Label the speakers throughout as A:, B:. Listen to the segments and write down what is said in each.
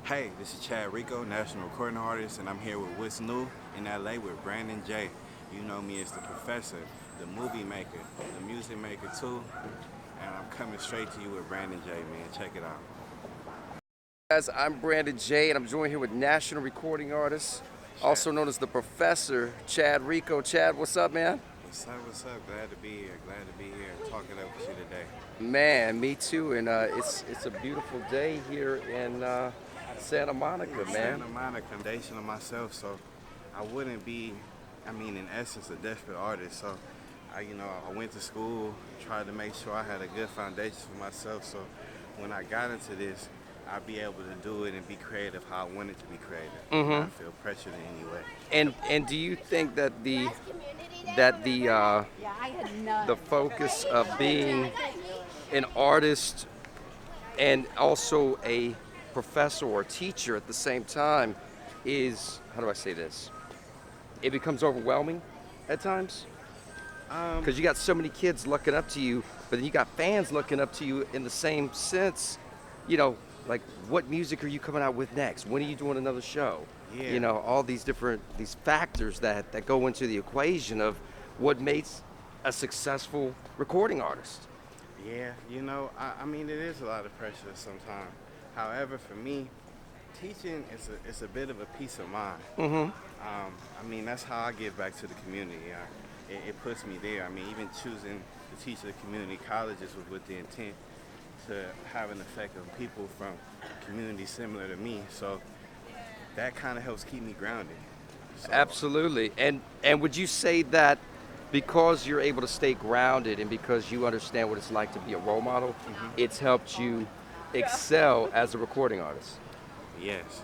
A: Hey, this is Chad Rico, national recording artist, and I'm here with What's New in LA with Brandon Jay. You know me as the professor, the movie maker, the music maker too, and I'm coming straight to you with Brandon Jay, man. Check it out.
B: Guys, I'm Brandon Jay, and I'm joined here with national recording artist,
A: Chad,
B: also known as the professor, Chad Rico. Chad, what's up, man?
A: what's up, what's up? Glad to be here, glad to be here and talk it up with you today.
B: Man, me too. And it's a beautiful day here in Santa Monica, man.
A: Santa Monica, foundation of myself, so I wouldn't be, in essence, a desperate artist. So, I went to school, tried to make sure I had a good foundation for myself. So, when I got into this, I'd be able to do it and be creative how I wanted to be creative. Not feel pressured in any way.
B: And do you think that the focus of being an artist and also a professor or teacher at the same time is, how do I say this? It becomes overwhelming at times because you got so many kids looking up to you, but then you got fans looking up to you in the same sense. You know, like what music are you coming out with next? When are you doing another show?
A: Yeah.
B: You know, all these factors that go into the equation of what makes a successful recording artist.
A: Yeah, it is a lot of pressure sometimes. However, for me, teaching is a bit of a peace of mind. That's how I give back to the community. It puts me there. Even choosing to teach at the community colleges was with the intent to have an effect on people from communities similar to me. So that kind of helps keep me grounded. So,
B: Absolutely. And would you say that because you're able to stay grounded and because you understand what it's like to be a role model, it's helped you excel as a recording artist?
A: yes.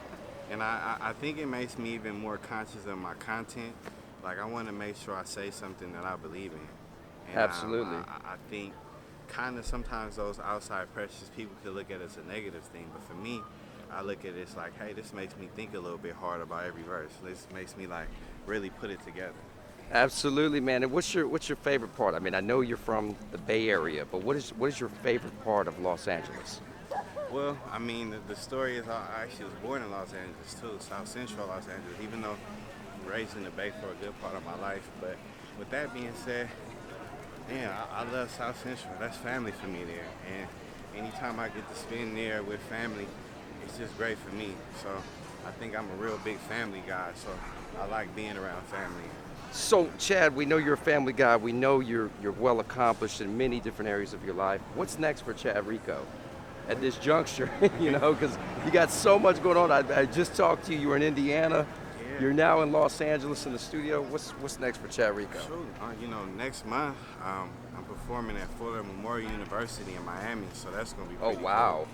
A: And I think it makes me even more conscious of my content. Like, I want to make sure I say something that I believe in. And
B: Absolutely.
A: I think kind of sometimes those outside pressures people could look at as a negative thing, but for me, I look at it as like, hey, this makes me think a little bit hard about every verse. This makes me like really put it together.
B: Absolutely, man. And what's your favorite part? I know you're from the Bay Area, but what is your favorite part of Los Angeles?
A: Well, the story is I actually was born in Los Angeles too, South Central Los Angeles, even though I'm raised in the Bay for a good part of my life. But with that being said, man, I love South Central. That's family for me there. And anytime I get to spend there with family, it's just great for me. So I think I'm a real big family guy, so I like being around family.
B: So, Chad, we know you're a family guy. We know you're well accomplished in many different areas of your life. What's next for Chad Rico at this juncture? Because you got so much going on. I just talked to you. You were in Indiana.
A: Yeah.
B: You're now in Los Angeles in the studio. What's next for Chad Rico?
A: Sure. Next month, I'm performing at Fuller Memorial University in Miami, so that's going to be
B: Oh,
A: pretty
B: wow.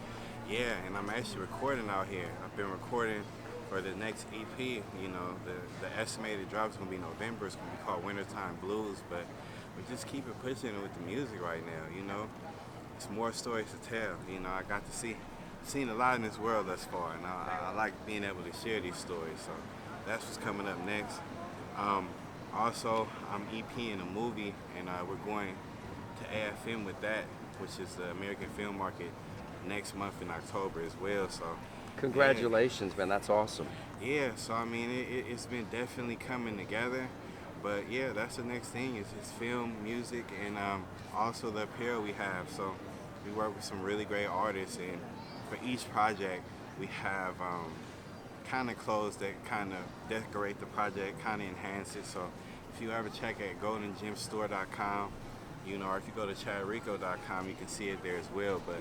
A: cool. Yeah, and I'm actually recording out here. I've been recording for the next EP. The estimated drop is going to be November. It's going to be called Wintertime Blues, but we just keep it pushing with the music right now. It's more stories to tell. I got to seen a lot in this world thus far, and I like being able to share these stories. So that's what's coming up next. Also, I'm EPing a movie, and we're going to AFM with that, which is the American Film Market, next month in October as well. So
B: Congratulations, man. That's awesome.
A: yeah, so it's been definitely coming together. But yeah, that's the next thing is film, music, and also the apparel we have. So we work with some really great artists, and for each project we have kind of clothes that kind of decorate the project, kind of enhance it. So if you ever check at goldengemstore.com, or if you go to chadrico.com, you can see it there as well. But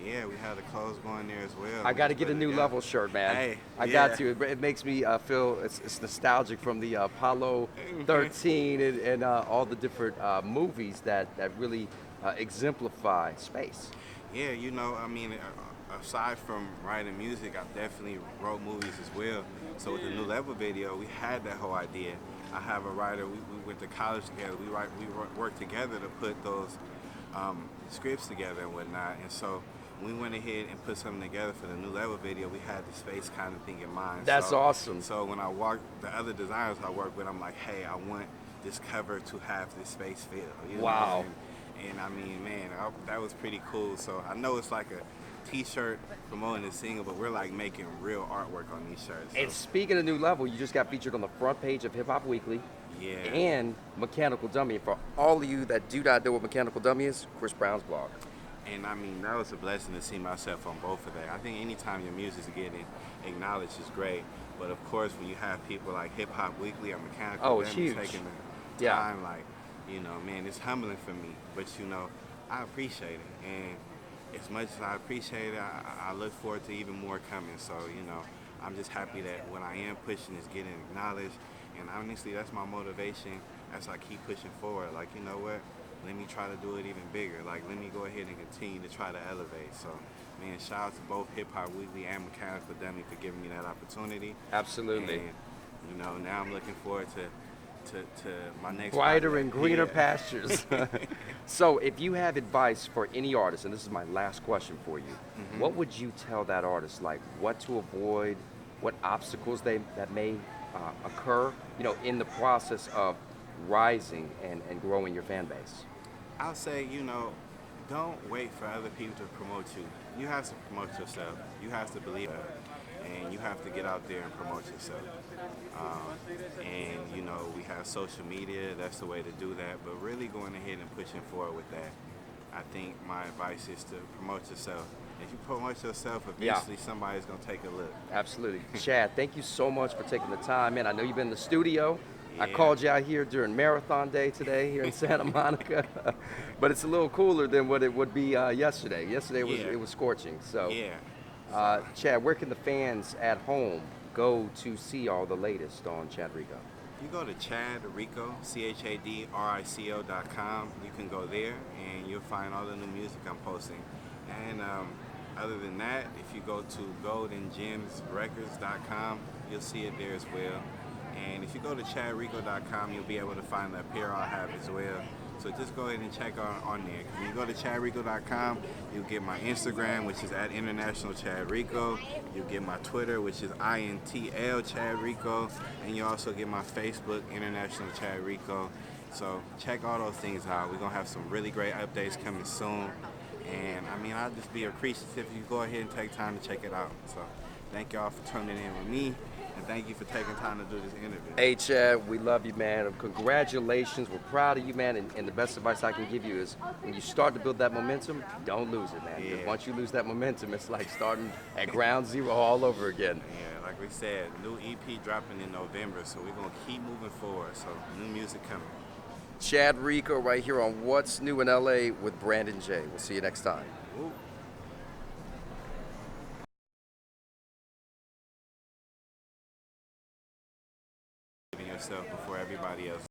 A: yeah, we have the clothes going there as well.
B: I got to get a new level shirt, man.
A: Hey,
B: I got to. It makes me feel it's nostalgic from the Apollo 13 and all the different movies that really exemplify space.
A: Yeah, aside from writing music, I've definitely wrote movies as well. So with the New Level video, we had that whole idea. I have a writer. We went to college together. We worked together to put those scripts together and whatnot. And so when we went ahead and put something together for the New Level video, we had the space kind of thing in mind.
B: That's awesome.
A: So when I walked the other designers I work with, I'm like, hey, I want this cover to have this space feel.
B: Wow.
A: And man, that was pretty cool. So I know it's like a T-shirt promoting the single, but we're like making real artwork on these shirts.
B: And speaking of New Level, you just got featured on the front page of Hip Hop Weekly.
A: Yeah.
B: And Mechanical Dummy. For all of you that do not know what Mechanical Dummy is, Chris Brown's blog.
A: And I mean, that was a blessing to see myself on both of that. I think anytime your music's getting acknowledged is great. But of course, when you have people like Hip Hop Weekly or Mechanical
B: it's
A: Dummy
B: huge.
A: taking the
B: Yeah.
A: time, like, you know, man, it's humbling for me. But you know, I appreciate it. And as much as I appreciate it, I look forward to even more coming. So, you know, I'm just happy that what I am pushing is getting acknowledged. And honestly, that's my motivation as I keep pushing forward. Like, you know what? Let me try to do it even bigger. Like, let me go ahead and continue to try to elevate. So, man, shout out to both Hip Hop Weekly and Mechanical Dummy for giving me that opportunity.
B: Absolutely.
A: And, you know, now I'm looking forward to my next
B: Brighter
A: project.
B: and greener
A: Yeah.
B: pastures. So if you have advice for any artist, and this is my last question for you, what would you tell that artist, like what to avoid, what obstacles that may occur, you know, in the process of rising and growing your fan base?
A: I'll say, you know, don't wait for other people to promote you. You have to promote yourself. You have to believe it. And you have to get out there and promote yourself. And, you know, we have social media. That's the way to do that. But really going ahead and pushing forward with that. I think my advice is to promote yourself. If you promote yourself, eventually somebody's going to take a look.
B: Absolutely. Chad, thank you so much for taking the time. Man, I know you've been in the studio. I
A: Yeah.
B: called you out here during Marathon Day today here in Santa Monica, but it's a little cooler than what it would be yesterday. Yesterday it was scorching. So,
A: Yeah.
B: Chad, where can the fans at home go to see all the latest on Chad Rico?
A: You go to Chad Rico, ChadRico.com. You can go there and you'll find all the new music I'm posting. And other than that, if you go to goldengemsrecords.com, you'll see it there as well. And if you go to chadrico.com, you'll be able to find the apparel I have as well. So just go ahead and check on there. When you go to chadrico.com, you'll get my Instagram, which is at International Chad Rico. You'll get my Twitter, which is INTL Chad Rico. And you'll also get my Facebook, International Chad Rico. So check all those things out. We're going to have some really great updates coming soon. And I mean, I'll just be appreciative if you go ahead and take time to check it out. So thank y'all for tuning in with me. And thank you for taking time to do this interview.
B: Hey, Chad, we love you, man. Congratulations. We're proud of you, man. And the best advice I can give you is when you start to build that momentum, don't lose it, man. Because once you lose that momentum, it's like starting at ground zero all over again.
A: Yeah, like we said, new EP dropping in November, so we're going to keep moving forward. So new music coming.
B: Chad Rico right here on What's New in LA with Brandon Jay. We'll see you next time.
A: Woo. Yourself before everybody else.